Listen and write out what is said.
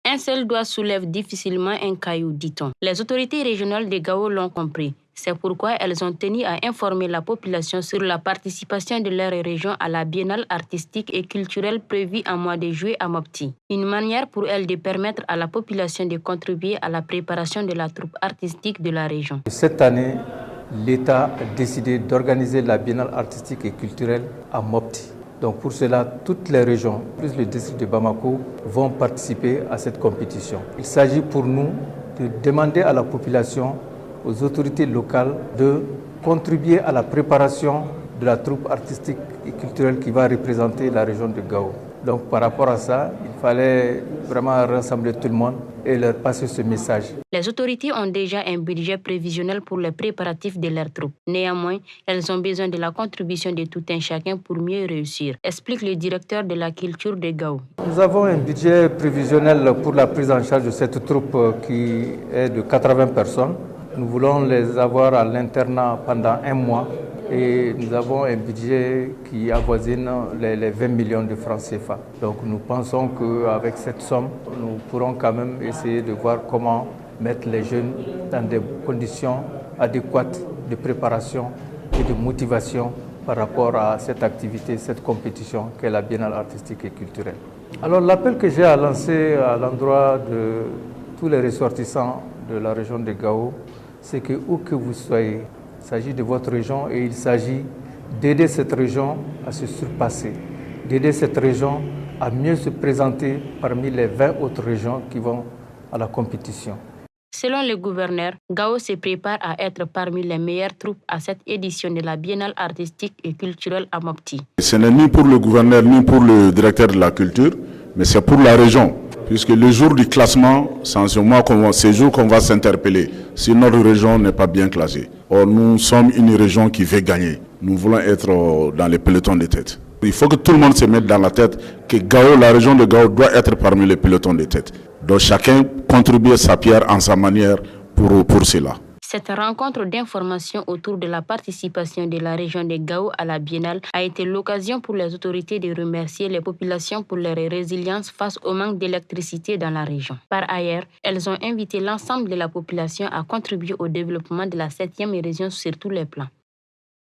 Un seul doigt soulève difficilement un caillou, dit-on. Les autorités régionales de Gao l'ont compris. C'est pourquoi elles ont tenu à informer la population sur la participation de leur région à la biennale artistique et culturelle prévue en mois de juillet à Mopti. Une manière pour elles de permettre à la population de contribuer à la préparation de la troupe artistique de la région. Cette année, l'État a décidé d'organiser la biennale artistique et culturelle à Mopti. Donc pour cela, toutes les régions, plus le district de Bamako, vont participer à cette compétition. Il s'agit pour nous de demander à la population, aux autorités locales, de contribuer à la préparation de la troupe artistique et culturelle qui va représenter la région de Gao. Donc par rapport à ça, il fallait vraiment rassembler tout le monde et leur passer ce message. Les autorités ont déjà un budget prévisionnel pour les préparatifs de leurs troupes. Néanmoins, elles ont besoin de la contribution de tout un chacun pour mieux réussir, explique le directeur de la culture de Gao. Nous avons un budget prévisionnel pour la prise en charge de cette troupe qui est de 80 personnes. Nous voulons les avoir à l'internat pendant 1 mois et nous avons un budget qui avoisine les 20 millions de francs CFA. Donc nous pensons qu'avec cette somme, nous pourrons quand même essayer de voir comment mettre les jeunes dans des conditions adéquates de préparation et de motivation par rapport à cette activité, cette compétition qu'est la biennale artistique et culturelle. Alors l'appel que j'ai à lancer à l'endroit de tous les ressortissants de la région de Gao, c'est que où que vous soyez, il s'agit de votre région et il s'agit d'aider cette région à se surpasser, d'aider cette région à mieux se présenter parmi les 20 autres régions qui vont à la compétition. Selon le gouverneur, Gao se prépare à être parmi les meilleures troupes à cette édition de la biennale artistique et culturelle à Mopti. Ce n'est ni pour le gouverneur ni pour le directeur de la culture, mais c'est pour la région. Puisque le jour du classement, c'est en ce jour qu'on va s'interpeller si notre région n'est pas bien classée. Or, nous sommes une région qui veut gagner. Nous voulons être dans les pelotons de tête. Il faut que tout le monde se mette dans la tête que Gao, la région de Gao, doit être parmi les pelotons de tête. Donc chacun contribue sa pierre en sa manière pour cela. Cette rencontre d'information autour de la participation de la région de Gao à la biennale a été l'occasion pour les autorités de remercier les populations pour leur résilience face au manque d'électricité dans la région. Par ailleurs, elles ont invité l'ensemble de la population à contribuer au développement de la 7e région sur tous les plans.